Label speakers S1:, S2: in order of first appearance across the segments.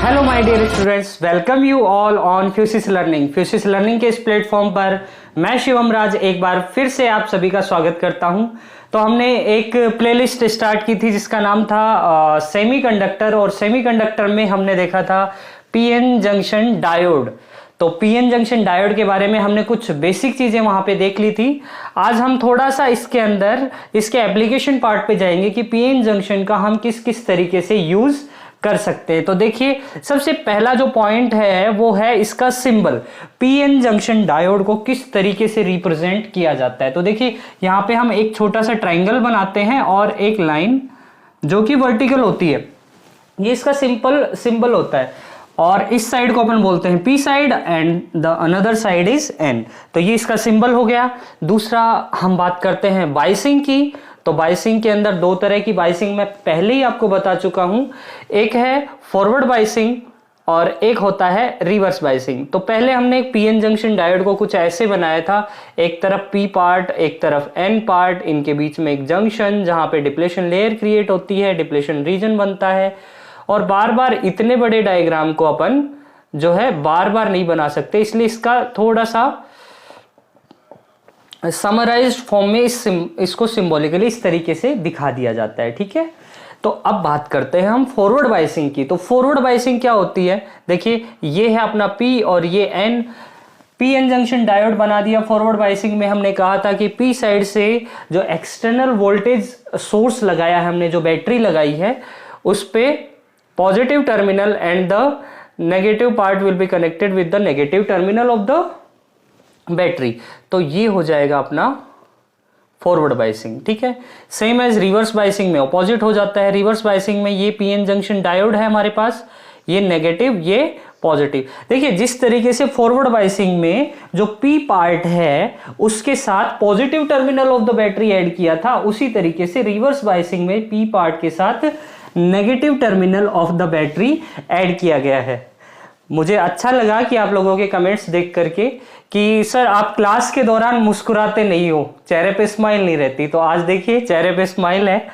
S1: Hello my dear students, welcome you all on Fusis learning. Fusis learning के इस platform पर मैं शिवम राज एक बार फिर से आप सभी का स्वागत करता हूं। तो हमने एक प्लेलिस्ट स्टार्ट की थी जिसका नाम था सेमीकंडक्टर, और सेमीकंडक्टर में हमने देखा था पीएन जंक्शन डायोड। तो पीएन जंक्शन डायोड के बारे में हमने कुछ बेसिक चीजें वहां पे देख ली थी। आज हम थोड़ा सा इसके अंदर इसके एप्लीकेशन पार्ट पे जाएंगे कि पीएन जंक्शन का हम किस किस तरीके से यूज कर सकते हैं। तो देखिए, सबसे पहला जो पॉइंट है वो है इसका सिंबल। पीएन जंक्शन डायोड को किस तरीके से रिप्रेजेंट किया जाता है। तो देखिए, यहां पे हम एक छोटा सा ट्रायंगल बनाते हैं और एक लाइन जो कि वर्टिकल होती है, ये इसका सिंपल सिंबल होता है। और इस साइड को अपन बोलते हैं P side and the another side is an. तो ये इसका सिंबल हो गया। दूसरा हम बात करते हैं बाइसिंग की। तो बाइसिंग के अंदर दो तरह की बाइसिंग मैं पहले ही आपको बता चुका हूं, एक है फॉरवर्ड बाइसिंग और एक होता है रिवर्स बाइसिंग। तो पहले हमने एक पीएन जंक्शन डायोड को कुछ ऐसे बनाया था, एक तरफ पी पार्ट एक तरफ एन पार्ट, इनके बीच में एक जंक्शन जहां पे डिप्लेशन लेयर क्रिएट होती है, डिप्लेशन रीजन बनता है। और बार बार इतने बड़े डायग्राम को अपन जो है बार बार नहीं बना सकते, इसलिए इसका थोड़ा सा समराइज्ड फॉर्म में इसको सिंबॉलिकली इस तरीके से दिखा दिया जाता है। ठीक है, तो अब बात करते हैं हम फॉरवर्ड बाइसिंग की। तो फॉरवर्ड बाइसिंग क्या होती है, देखिए ये है अपना पी और ये एन। पीएन जंक्शन डायोड बना दिया। फॉरवर्ड बाइसिंग में हमने कहा था कि पी साइड से जो एक्सटर्नल वोल्टेज सोर्स लगाया है हमने, जो बैटरी लगाई है, उस पे positive terminal and the negative part will be connected with the negative terminal of the battery. तो ये हो जाएगा अपना फॉरवर्ड बाइसिंग। ठीक है, सेम एज रिवर्स बाइसिंग में ऑपोजिट हो जाता है। रिवर्स बाइसिंग में ये पीएन जंक्शन डायोड है हमारे पास, ये नेगेटिव ये पॉजिटिव। देखिए, जिस तरीके से फॉरवर्ड बाइसिंग में जो पी पार्ट है उसके साथ positive terminal of the battery add किया था, उसी तरीके से रिवर्स बाइसिंग में पी पार्ट के साथ negative terminal of the battery add किया गया है। मुझे अच्छा लगा कि आप लोगों के कमेंट्स देख करके कि सर आप क्लास के दौरान मुस्कुराते नहीं हो, चेहरे पे स्माइल नहीं रहती। तो आज देखिए चेहरे पे स्माइल है।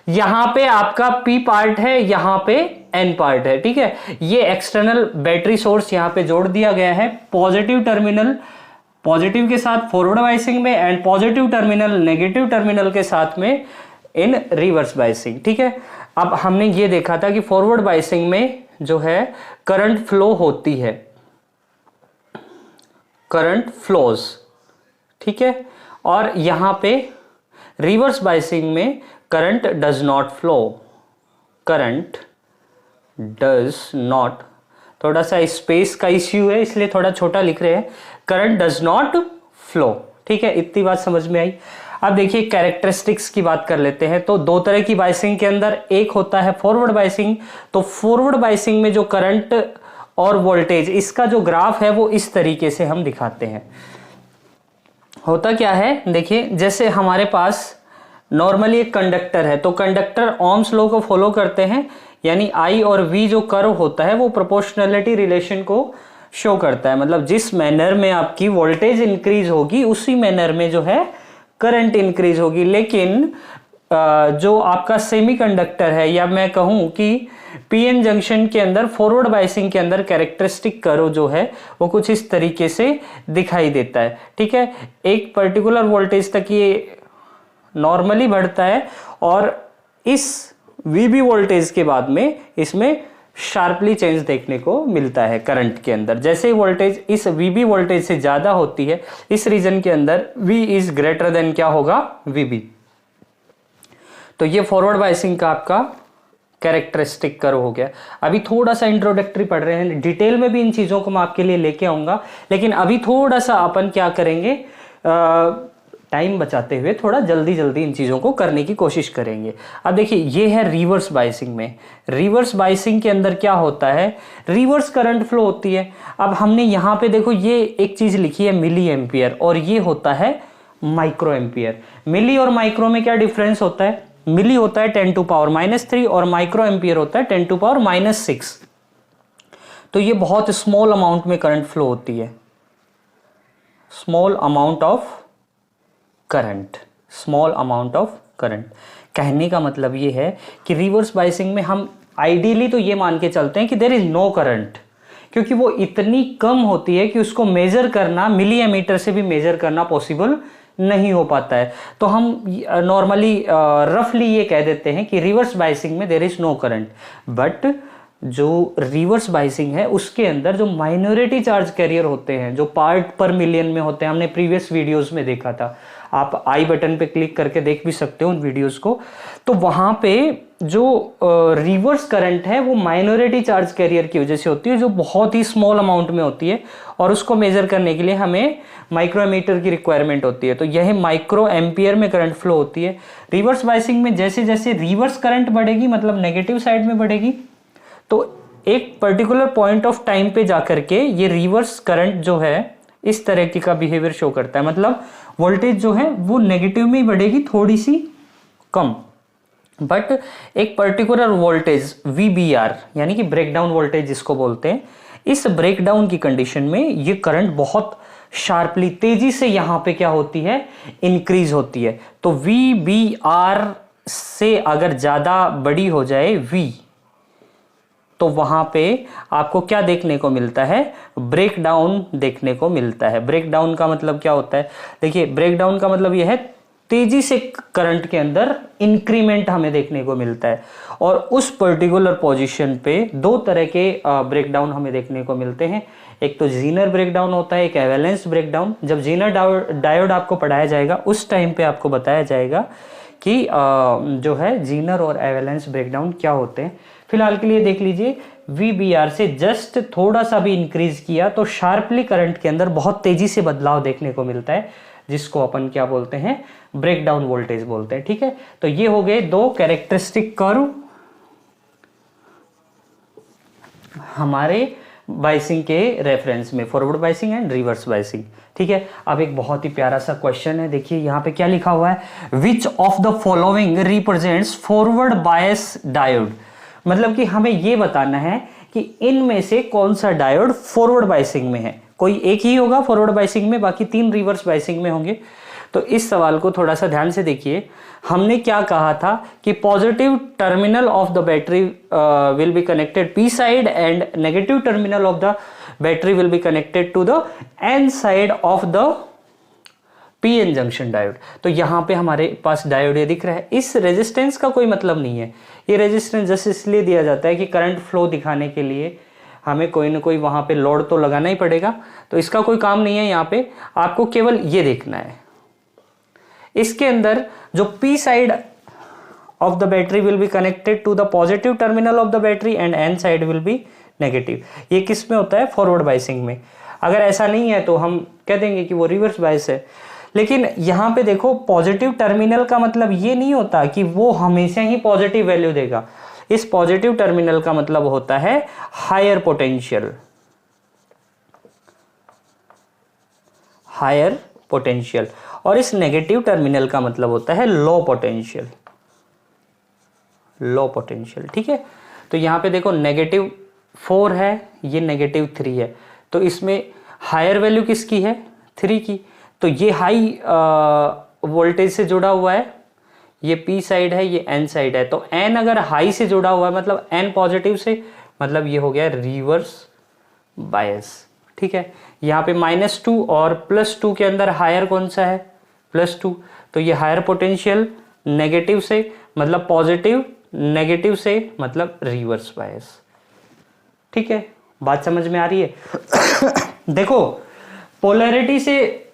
S1: यहां पे आपका पी पार्ट है, यहां पे एन पार्ट है। ठीक है, ये एक्सटर्नल बैटरी सोर्स यहां पे जोड़ दिया गया है। पॉजिटिव टर्मिनल पॉजिटिव के साथ फॉरवर्ड बाइसिंग में and positive terminal negative terminal के साथ में इन रिवर्स बाइसिंग। ठीक है, अब हमने ये देखा था कि फॉरवर्ड बाइसिंग में जो है करंट फ्लो होती है, करंट फ्लोज। ठीक है, और यहां पे रिवर्स बाइसिंग में current does not flow, current does not, थोड़ा सा स्पेस का इश्यू है इसलिए थोड़ा छोटा लिख रहे हैं, करंट डज नॉट फ्लो। ठीक है, इतनी बात समझ में आई। अब देखिए कैरेक्टरिस्टिक्स की बात कर लेते हैं। तो दो तरह की बाइसिंग के अंदर एक होता है फॉरवर्ड बाइसिंग। तो फॉरवर्ड बाइसिंग में जो करंट और वोल्टेज, इसका जो ग्राफ है वो इस तरीके से हम दिखाते हैं। होता क्या है, देखिए जैसे हमारे पास नॉर्मली एक कंडक्टर है, तो कंडक्टर ओम्स लॉ को फॉलो करते हैं, यानी आई और वी जो कर्व होता है वो प्रोपोर्शनलिटी रिलेशन को शो करता है। मतलब जिस मैनर में आपकी वोल्टेज इंक्रीज होगी उसी मैनर में जो है करंट इंक्रीज होगी। लेकिन जो आपका सेमीकंडक्टर है, या मैं कहूं कि पीएन जंक्शन के अंदर फॉरवर्ड बाइसिंग के अंदर कैरेक्टरिस्टिक कर्व जो है वो कुछ इस तरीके से दिखाई देता है। ठीक है, एक पर्टिकुलर वोल्टेज तक ये नॉर्मली बढ़ता है और इस वीबी वोल्टेज के बाद में इसमें शार्पली चेंज देखने को मिलता है करंट के अंदर। जैसे ही वोल्टेज इस वीबी वोल्टेज से ज्यादा होती है, इस रीजन के अंदर V इज ग्रेटर देन क्या होगा, VB। तो ये फॉरवर्ड बाइसिंग का आपका कैरेक्टरिस्टिक कर्व हो गया। अभी थोड़ा सा इंट्रोडक्टरी पढ़ रहे हैं, डिटेल में भी इन चीजों को मैं आपके लिए लेके आऊंगा, लेकिन अभी थोड़ा सा अपन क्या करेंगे, टाइम बचाते हुए थोड़ा जल्दी जल्दी इन चीजों को करने की कोशिश करेंगे। अब देखिए ये है रिवर्स बाइसिंग में। रिवर्स बाइसिंग के अंदर क्या होता है, रिवर्स करंट फ्लो होती है। अब हमने यहाँ पे देखो ये एक चीज लिखी है मिली एम्पियर, और ये होता है माइक्रो एम्पियर। मिली और माइक्रो में क्या डिफरेंस होता है, मिली होता है 10 टू पावर -3 और माइक्रो एम्पियर होता है 10 टू पावर -6। तो ये बहुत स्मॉल अमाउंट में करंट फ्लो होती है, small amount of current, small amount of current. कहने का मतलब ये है कि रिवर्स बायसिंग में हम आइडियली तो ये मान के चलते हैं कि देयर इज नो करंट, क्योंकि वो इतनी कम होती है कि उसको मेजर करना मिली एमीटर से भी मेजर करना पॉसिबल नहीं हो पाता है। तो हम नॉर्मली रफली ये कह देते हैं कि रिवर्स बायसिंग में there is no current. But जो रिवर्स बायसिंग है उसके अंदर जो माइनॉरिटी चार्ज कैरियर होते हैं, जो पार्ट पर मिलियन में होते हैं, हमने प्रीवियस वीडियोस में देखा था, आप आई बटन पे क्लिक करके देख भी सकते हो उन वीडियोस को। तो वहां पे जो रिवर्स करंट है वो माइनॉरिटी चार्ज कैरियर की वजह से होती है, जो बहुत ही स्मॉल अमाउंट में होती है, और उसको मेजर करने के लिए हमें माइक्रोमीटर की रिक्वायरमेंट होती है। तो यह माइक्रो एम्पियर में करंट फ्लो होती है। रिवर्स बायसिंग में जैसे जैसे रिवर्स करंट बढ़ेगी, मतलब नेगेटिव साइड में बढ़ेगी, तो एक पर्टिकुलर पॉइंट ऑफ टाइम पे जाकर के ये रिवर्स करंट जो है इस तरह की का बिहेवियर शो करता है। मतलब वोल्टेज जो है वो नेगेटिव में ही बढ़ेगी, थोड़ी सी कम, बट एक पर्टिकुलर वोल्टेज VBR यानी कि ब्रेकडाउन वोल्टेज जिसको बोलते हैं, इस ब्रेकडाउन की कंडीशन में ये करंट बहुत शार्पली तेजी से यहां पे क्या होती है, इंक्रीज होती है। तो VBR से अगर ज्यादा बड़ी हो जाए V, तो वहां पे आपको क्या देखने को मिलता है, ब्रेकडाउन देखने को मिलता है। ब्रेकडाउन का मतलब क्या होता है, देखिए ब्रेकडाउन का मतलब यह है तेजी से करंट के अंदर इंक्रीमेंट हमें देखने को मिलता है। और उस पर्टिकुलर पोजीशन पे दो तरह के ब्रेकडाउन हमें देखने को मिलते हैं। एक तो जीनर ब्रेकडाउन होता है, एक एवेलेंस ब्रेकडाउन। जब जीनर डायोड आपको पढ़ाया जाएगा उस टाइम पे आपको बताया जाएगा कि जो है जीनर और एवेलेंस ब्रेकडाउन क्या होते हैं। फिलहाल के लिए देख लीजिए, VBR से जस्ट थोड़ा सा भी इंक्रीज किया तो शार्पली करंट के अंदर बहुत तेजी से बदलाव देखने को मिलता है, जिसको अपन क्या बोलते हैं, ब्रेकडाउन वोल्टेज बोलते हैं। ठीक है, तो ये हो गए दो कैरेक्टरिस्टिक कर्व हमारे बायसिंग के रेफरेंस में, forward biasing and reverse biasing. ठीक है, अब एक बहुत ही प्यारा सा क्वेश्चन है, देखिए यहाँ पे क्या लिखा हुआ है, which of the following represents forward bias diode. मतलब कि हमें ये बताना है कि इनमें से कौन सा डायोड फॉरवर्ड बायसिंग में है। कोई एक ही होगा फॉरवर्ड बायसिंग में, बाकी तीन रिवर्स बायसिंग में होंगे। तो इस सवाल को थोड़ा सा ध्यान से देखिए। हमने क्या कहा था कि positive terminal of the battery will be connected P side and negative terminal of the battery will be connected to the N side of the PN junction diode. तो यहां पे हमारे पास डायोड ये दिख रहा है। इस रेजिस्टेंस का कोई मतलब नहीं है, ये रेजिस्टेंस जस्ट इसलिए दिया जाता है कि करंट फ्लो दिखाने के लिए हमें कोई ना कोई वहां पे लोड तो लगाना ही पड़ेगा। तो इसका कोई काम नहीं है, यहाँ पे आपको केवल ये देखना है। इसके अंदर जो P side of the battery will be connected to the positive terminal of the battery and N side will be negative. ये किस में होता है, फॉरवर्ड बायसिंग में। अगर ऐसा नहीं है तो हम कह देंगे कि वो रिवर्स बायस है। लेकिन यहां पे देखो, पॉजिटिव टर्मिनल का मतलब ये नहीं होता कि वो हमेशा ही पॉजिटिव वैल्यू देगा। इस पॉजिटिव टर्मिनल का मतलब होता है हायर पोटेंशियल, हायर पोटेंशियल, और इस नेगेटिव टर्मिनल का मतलब होता है लो पोटेंशियल, लो पोटेंशियल। ठीक है, तो यहां पे देखो -4 है, ये -3 है, तो इसमें हायर वैल्यू किसकी है, 3 की। तो ये हाई वोल्टेज से जुड़ा हुआ है, ये पी साइड है, ये एन साइड है। तो एन अगर हाई से जुड़ा हुआ है, मतलब एन पॉजिटिव से, मतलब ये हो गया रिवर्स बायस। ठीक है, यहाँ पे -2 और +2 के अंदर हायर कौन सा है, +2। तो ये हायर पोटेंशियल नेगेटिव से मतलब पॉजिटिव, नेगेटिव से मतलब रिवर्स बायस। ठीक है, बात समझ में आ रही है। देखो, पोलैरिटी से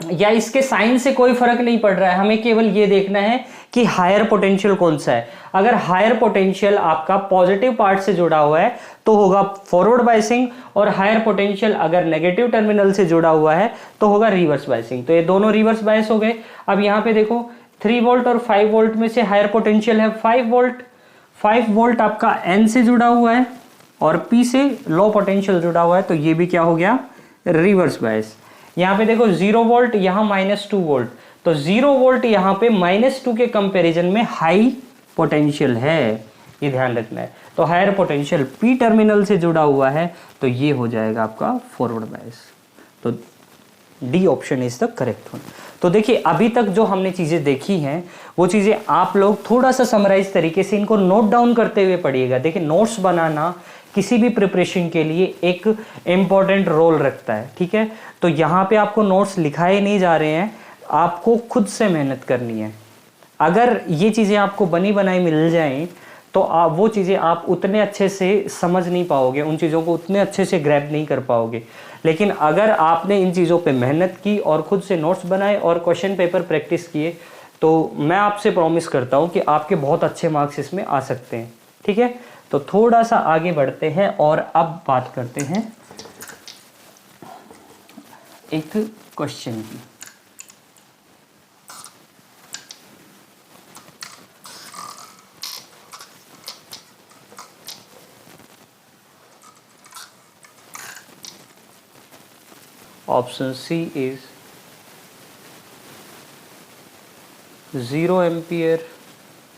S1: या इसके साइन से कोई फर्क नहीं पड़ रहा है, हमें केवल ये देखना है कि हायर पोटेंशियल कौन सा है। अगर हायर पोटेंशियल आपका पॉजिटिव पार्ट से जुड़ा हुआ है तो होगा फॉरवर्ड बायसिंग, और हायर पोटेंशियल अगर नेगेटिव टर्मिनल से जुड़ा हुआ है तो होगा रिवर्स बायसिंग। तो ये दोनों रिवर्स बायस हो गए। अब यहाँ पे देखो, 3 वोल्ट और 5 वोल्ट में से हायर पोटेंशियल है 5 वोल्ट। 5 वोल्ट आपका एन से जुड़ा हुआ है और पी से लो पोटेंशियल जुड़ा हुआ है, तो ये भी क्या हो गया, रिवर्स बायस। यहाँ पे देखो 0 वोल्ट, यहाँ -2 वोल्ट, तो 0 वोल्ट यहाँ पे -2 के कंपैरिजन में हाई पोटेंशियल है, ये ध्यान रखना है। तो हायर पोटेंशियल पी टर्मिनल से जुड़ा हुआ है, तो ये हो जाएगा आपका फॉरवर्ड बायस। तो D option is the correct one. तो देखिए अभी तक जो हमने चीज़ें देखी हैं वो चीज़ें आप लोग थोड़ा सा समराइज तरीके से इनको नोट डाउन करते हुए पढ़िएगा। देखिए नोट्स बनाना किसी भी प्रिपरेशन के लिए एक इम्पॉर्टेंट रोल रखता है, ठीक है। तो यहाँ पे आपको नोट्स लिखाए नहीं जा रहे हैं, आपको खुद से मेहनत करनी है। अगर ये चीज़ें आपको बनी बनाई मिल जाएं तो आप वो चीज़ें आप उतने अच्छे से समझ नहीं पाओगे, उन चीज़ों को उतने अच्छे से ग्रैब नहीं कर पाओगे। लेकिन अगर आपने इन चीज़ों पे मेहनत की और खुद से नोट्स बनाए और क्वेश्चन पेपर प्रैक्टिस किए तो मैं आपसे प्रॉमिस करता हूँ कि आपके बहुत अच्छे मार्क्स इसमें आ सकते हैं, ठीक है। तो थोड़ा सा आगे बढ़ते हैं और अब बात करते हैं एक क्वेश्चन की। Option C is 0 ampere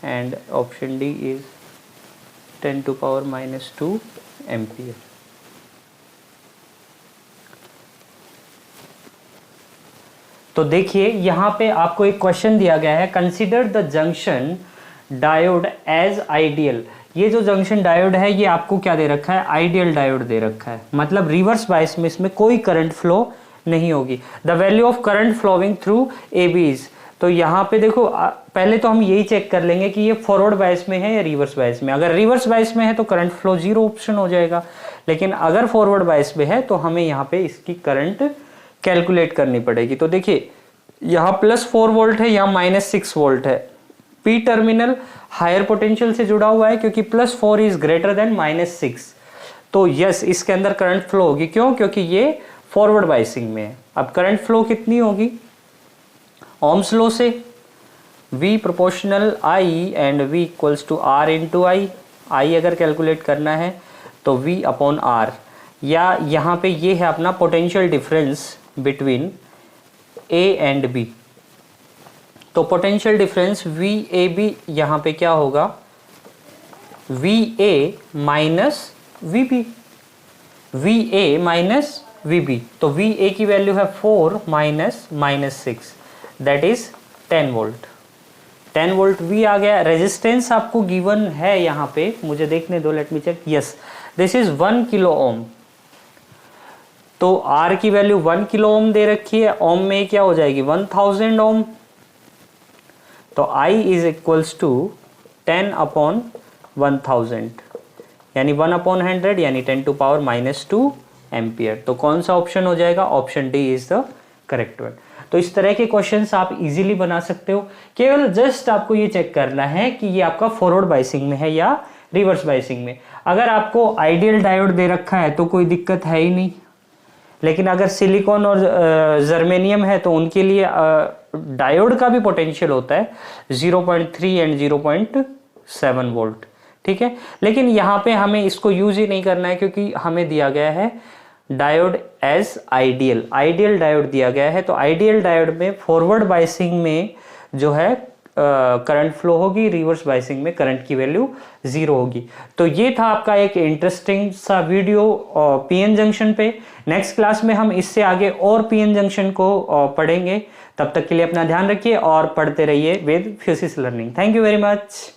S1: and option D is 10 to power minus 2 ampere. तो देखिए यहाँ पे आपको एक क्वेश्चन दिया गया है, consider the junction diode as ideal. ये जो जंक्शन डायोड है ये आपको क्या दे रखा है, आइडियल डायोड दे रखा है, मतलब रिवर्स बायस में इसमें कोई करंट फ्लो नहीं होगी। The value of current flowing through AB is, तो यहाँ पे देखो पहले तो हम यही चेक कर लेंगे कि ये फॉरवर्ड बायस में है या रिवर्स बायस में। अगर रिवर्स बायस में है तो करंट फ्लो 0 ऑप्शन हो जाएगा, लेकिन अगर फॉरवर्ड बायस में है तो हमें यहाँ पे इसकी करंट कैलकुलेट करनी पड़ेगी। तो देखिए यहाँ +4 वोल्ट है, यहाँ -6 वोल्ट है। पी टर्मिनल हायर पोटेंशियल से जुड़ा हुआ है क्योंकि +4 इज ग्रेटर देन -6, तो यस इसके अंदर करंट फ्लो होगी। क्यों? क्योंकि ये फॉरवर्ड बायसिंग में है। अब करंट फ्लो कितनी होगी, ओम्स लॉ से V proportional I and V equals to R into I अगर कैलकुलेट करना है तो V अपॉन R, या यहाँ पे ये है अपना potential difference between A and B। तो पोटेंशियल डिफरेंस VAB यहाँ पे क्या होगा, VA minus VB, VA minus VB। तो VA की वैल्यू है 4 minus -6 that is 10 volt. 10 volt V आ गया। रेजिस्टेंस आपको गिवन है यहाँ पे, मुझे देखने दो, let me check, yes this is 1 kilo ohm. तो R की वैल्यू 1 किलो ओम दे रखी है, ओम में क्या हो जाएगी 1000 ओम। तो I is equals to 10 upon 1000 यानी 1 अपॉन 100 यानी 10 टू पावर -2 एम्पियर। तो कौन सा ऑप्शन हो जाएगा, option D is the correct one. तो इस तरह के क्वेश्चंस आप इजीली बना सकते हो। केवल जस्ट आपको ये चेक करना है कि ये आपका फॉरवर्ड बायसिंग में है या रिवर्स बायसिंग में। अगर आपको आइडियल डायोड दे रखा है तो कोई दिक्कत है ही नहीं, लेकिन अगर सिलिकॉन और जर्मेनियम है तो उनके लिए डायोड का भी पोटेंशियल होता है 0.3 एंड 0.7 वोल्ट, ठीक है। लेकिन यहाँ पे हमें इसको यूज ही नहीं करना है क्योंकि हमें दिया गया है diode as ideal, ideal diode दिया गया है। तो आइडियल डायोड में फॉरवर्ड बायसिंग में जो है करंट फ्लो होगी, रिवर्स बायसिंग में करंट की वैल्यू 0 होगी। तो ये था आपका एक इंटरेस्टिंग सा वीडियो पीएन जंक्शन पे। नेक्स्ट क्लास में हम इससे आगे और पीएन जंक्शन को पढ़ेंगे। तब तक के लिए अपना ध्यान रखिए और पढ़ते रहिए with Fusis learning. Thank you very much.